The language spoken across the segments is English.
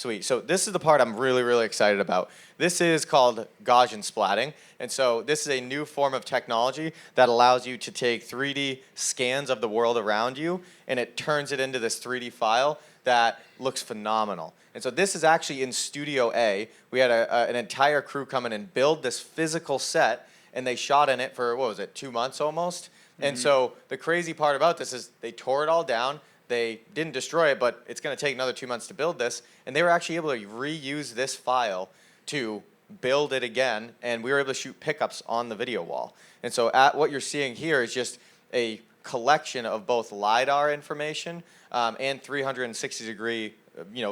Sweet. So this is the part I'm really, really excited about. This is called Gaussian Splatting. And so this is a new form of technology that allows you to take 3D scans of the world around you, and it turns it into this 3D file that looks phenomenal. And so this is actually in Studio A. We had an entire crew come in and build this physical set, and they shot in it for, what was it, 2 months almost? Mm-hmm. And so the crazy part about this is they tore it all down. They didn't destroy it, but it's going to take another 2 months to build this. And they were actually able to reuse this file to build it again, and we were able to shoot pickups on the video wall. And so what you're seeing here is just a collection of both LiDAR information and 360-degree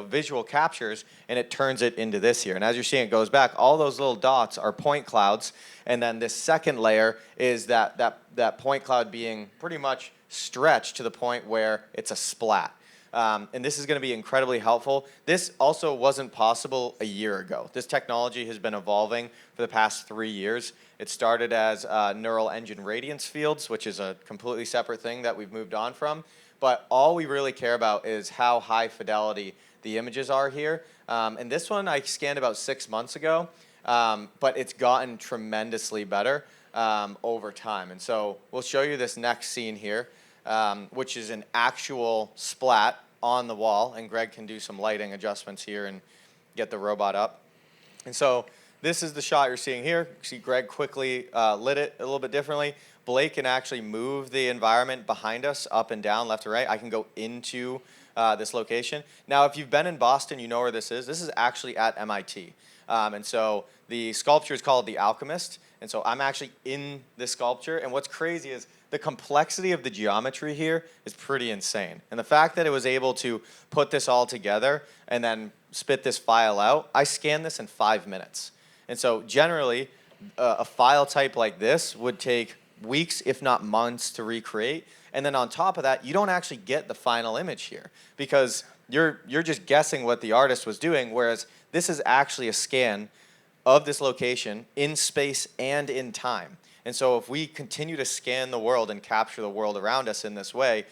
visual captures, and it turns it into this here. And as you're seeing, it goes back. All those little dots are point clouds, and then this second layer is that point cloud being pretty much stretched to the point where it's a splat. And this is going to be incredibly helpful. This also wasn't possible a year ago. This technology has been evolving for the past 3 years. It started as neural engine radiance fields, which is a completely separate thing that we've moved on from. But all we really care about is how high fidelity the images are here. And this one I scanned about 6 months ago, but it's gotten tremendously better over time. And so we'll show you this next scene here, which is an actual splat on the wall. And Greg can do some lighting adjustments here and get the robot up. And so this is the shot you're seeing here. You see Greg quickly lit it a little bit differently. Blake can actually move the environment behind us up and down, left to right. I can go into this location. Now, if you've been in Boston, you know where this is. This is actually at MIT. And so the sculpture is called The Alchemist. And so I'm actually in this sculpture. And what's crazy is the complexity of the geometry here is pretty insane. And the fact that it was able to put this all together and then spit this file out, I scanned this in 5 minutes. And so generally, a file type like this would take weeks, if not months, to recreate. And then on top of that, you don't actually get the final image here because you're just guessing what the artist was doing, whereas this is actually a scan of this location in space and in time. And so if we continue to scan the world and capture the world around us in this way,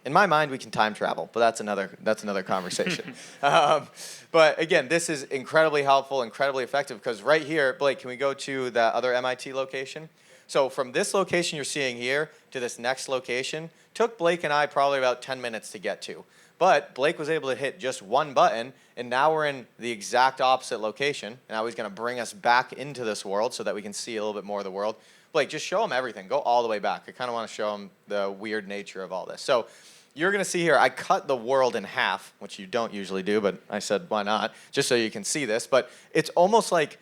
in my mind, we can time travel, but that's another conversation. But again, this is incredibly helpful, incredibly effective, because right here, Blake, can we go to the other MIT location? So from this location you're seeing here to this next location, took Blake and I probably about 10 minutes to get to. But Blake was able to hit just one button, and now we're in the exact opposite location. And now he's going to bring us back into this world so that we can see a little bit more of the world. Blake, just show him everything. Go all the way back. I kind of want to show him the weird nature of all this. So you're going to see here, I cut the world in half, which you don't usually do, but I said, why not? Just so you can see this. But it's almost like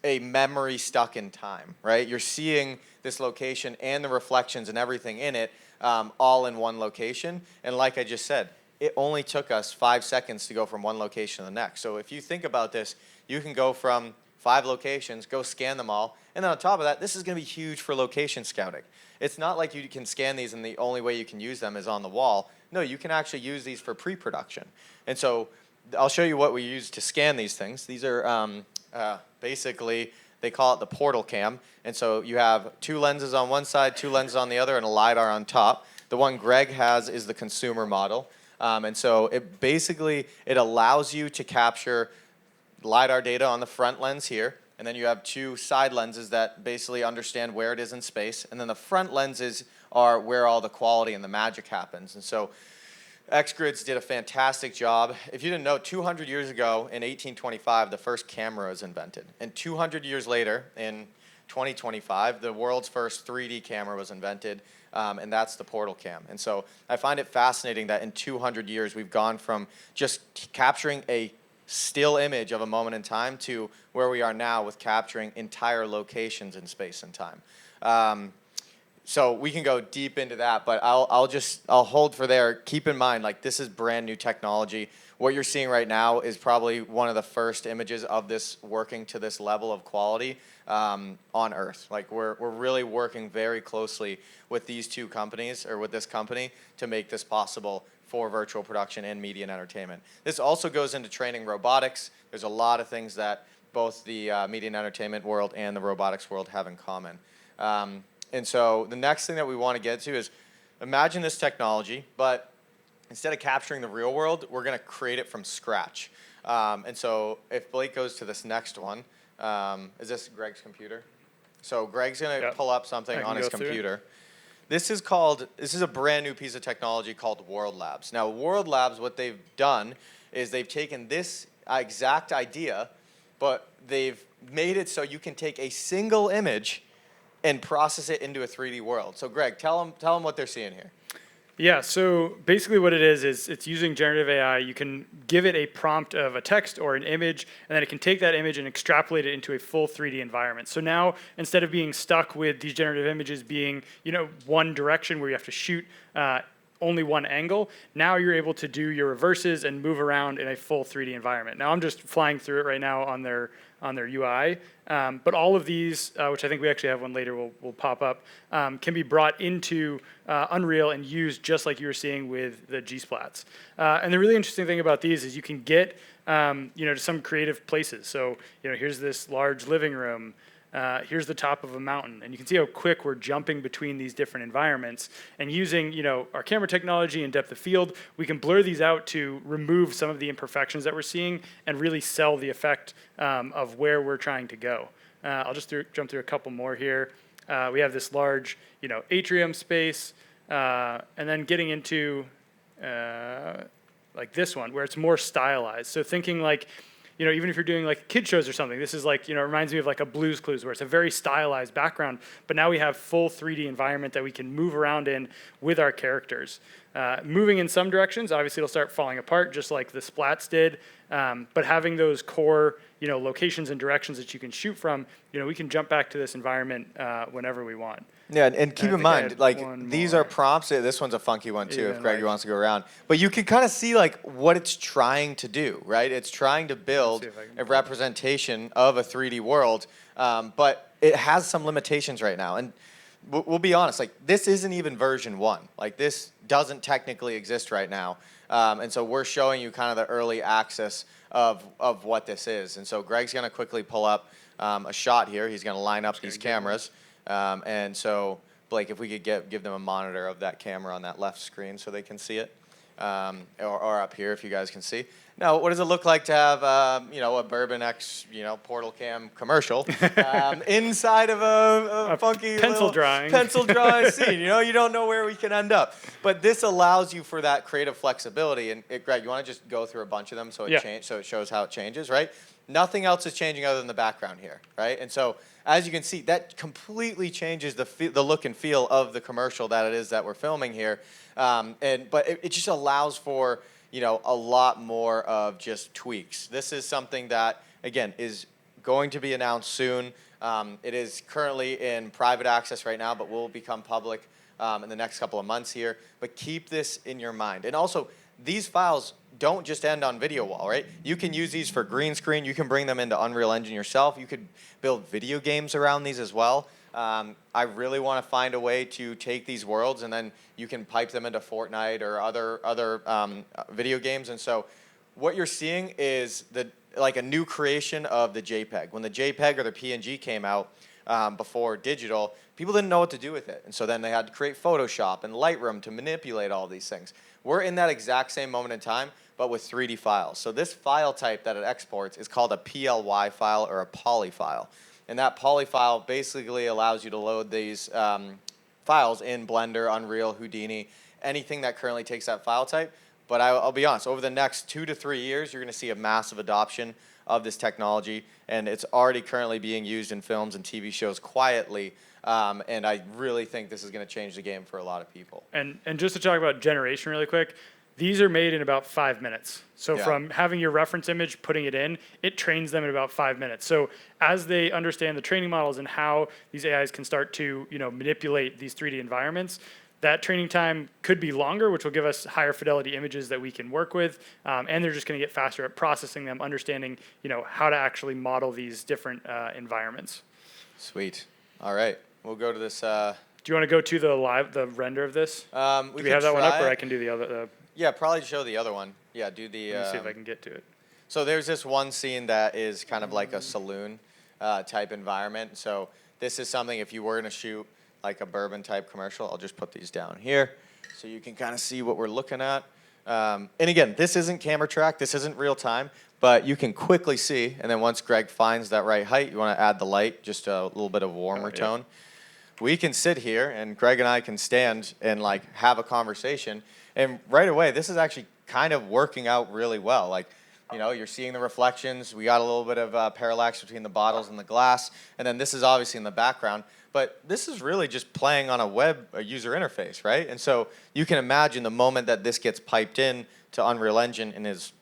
a memory stuck in time, right? You're seeing this location and the reflections and everything in it all in one location. And like I just said, it only took us 5 seconds to go from one location to the next. So if you think about this, you can go from 5 locations, go scan them all, and then on top of that, this is going to be huge for location scouting. It's not like you can scan these and the only way you can use them is on the wall. No, you can actually use these for pre-production. And so I'll show you what we use to scan these things. These are basically, they call it the portal cam. And so you have 2 lenses on one side, 2 lenses on the other, and a LiDAR on top. The one Greg has is the consumer model. And so it allows you to capture LiDAR data on the front lens here, and then you have 2 side lenses that basically understand where it is in space, and then the front lenses are where all the quality and the magic happens. And so X-Grids did a fantastic job. If you didn't know, 200 years ago in 1825, the first camera was invented. And 200 years later, in 2025, the world's first 3D camera was invented, and that's the portal cam. And so I find it fascinating that in 200 years, we've gone from just capturing a still image of a moment in time to where we are now with capturing entire locations in space and time. So we can go deep into that, but I'll hold for there. Keep in mind, like, this is brand new technology. What you're seeing right now is probably one of the first images of this working to this level of quality on Earth. Like, we're really working very closely with these 2 companies, or with this company, to make this possible for virtual production and media and entertainment. This also goes into training robotics. There's a lot of things that both the media and entertainment world and the robotics world have in common. And so the next thing that we want to get to is, imagine this technology, but instead of capturing the real world, we're going to create it from scratch. And so if Blake goes to this next one, is this Greg's computer? So Greg's going to pull up something on his computer. This is a brand new piece of technology called World Labs. Now, World Labs, what they've done is they've taken this exact idea, but they've made it so you can take a single image and process it into a 3D world. So Greg, tell them what they're seeing here. Yeah, so basically what it is it's using generative AI. You can give it a prompt of a text or an image, and then it can take that image and extrapolate it into a full 3D environment. So now, instead of being stuck with these generative images being, one direction where you have to shoot only one angle, now you're able to do your reverses and move around in a full 3D environment. Now I'm just flying through it right now on their UI, but all of these, which I think we actually have one later will pop up, can be brought into Unreal and used just like you were seeing with the G-splats. And the really interesting thing about these is you can get to some creative places. So here's this large living room. Here's the top of a mountain, and you can see how quick we're jumping between these different environments. And using our camera technology and depth of field, we can blur these out to remove some of the imperfections that we're seeing and really sell the effect of where we're trying to go. I'll just jump through a couple more here. We have this large atrium space, and then getting into like this one where it's more stylized. So thinking like even if you're doing like kid shows or something, this is like, reminds me of like a Blue's Clues where it's a very stylized background, but now we have full 3D environment that we can move around in with our characters. Moving in some directions, obviously it'll start falling apart just like the Splats did, but having those core, locations and directions that you can shoot from, we can jump back to this environment whenever we want. Yeah, and keep in mind, like these are prompts. This one's a funky one too, if Greg wants to go around. But you can kind of see like what it's trying to do, right? It's trying to build a representation of a 3D world, but it has some limitations right now. And we'll be honest, like this isn't even version 1. Like this doesn't technically exist right now. And so we're showing you kind of the early access of what this is. And so Greg's going to quickly pull up a shot here. He's going to line up these cameras. And so, Blake, if we could give them a monitor of that camera on that left screen so they can see it, or up here if you guys can see. Now, what does it look like to have, a Bourbon X, Portal Cam commercial inside of a funky pencil drawing scene? You don't know where we can end up. But this allows you for that creative flexibility. And Greg, you want to just go through a bunch of them so it shows how it changes, right? Nothing else is changing other than the background here, right? And so, as you can see, that completely changes the look and feel of the commercial that we're filming here. But it just allows for a lot more of just tweaks. This is something that, again, is going to be announced soon. It is currently in private access right now, but will become public in the next couple of months here. But keep this in your mind. And also, these files don't just end on video wall, right? You can use these for green screen. You can bring them into Unreal Engine yourself. You could build video games around these as well. I really want to find a way to take these worlds and then you can pipe them into Fortnite or other video games. And so what you're seeing is like a new creation of the JPEG. When the JPEG or the PNG came out before digital, people didn't know what to do with it. And so then they had to create Photoshop and Lightroom to manipulate all these things. We're in that exact same moment in time, but with 3D files. So this file type that it exports is called a PLY file or a poly file. And that poly file basically allows you to load these files in Blender, Unreal, Houdini, anything that currently takes that file type. But I'll be honest, over the next 2 to 3 years, you're going to see a massive adoption of this technology. And it's already currently being used in films and TV shows quietly. And I really think this is going to change the game for a lot of people. And just to talk about generation really quick, these are made in about 5 minutes. So from having your reference image, putting it in, it trains them in about 5 minutes. So as they understand the training models and how these AIs can start to manipulate these 3D environments, that training time could be longer, which will give us higher fidelity images that we can work with. And they're just going to get faster at processing them, understanding how to actually model these different environments. Sweet. All right. We'll go to this. Do you want to go to the render of this? Do we have that one up, or I can do the other? Yeah, probably show the other one. Yeah, do the. Let me see if I can get to it. So there's this one scene that is kind of like a saloon type environment. So this is something if you were going to shoot like a bourbon type commercial, I'll just put these down here so you can kind of see what we're looking at. And again, this isn't camera track, this isn't real time, but you can quickly see, and then once Greg finds that right height, you want to add the light, just a little bit of warmer tone. We can sit here, and Greg and I can stand and like have a conversation, and right away, this is actually kind of working out really well. Like, you know, you're seeing the reflections. We got a little bit of parallax between the bottles and the glass, and then this is obviously in the background. But this is really just playing on a user interface, right? And so you can imagine the moment that this gets piped in to Unreal Engine and is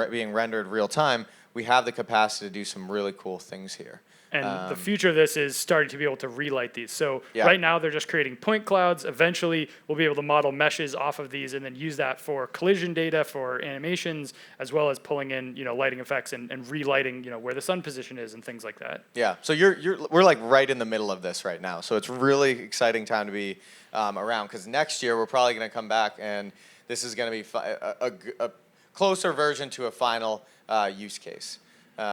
being rendered real time, we have the capacity to do some really cool things here. And the future of this is starting to be able to relight these. So Yeah. right now they're just creating point clouds. Eventually we'll be able to model meshes off of these and then use that for collision data for animations, as well as pulling in, you know, lighting effects and relighting, you know, where the sun position is and things like that. Yeah. So we're like right in the middle of this right now. So it's really exciting time to be around, because next year we're probably going to come back and this is going to be a closer version to a final use case.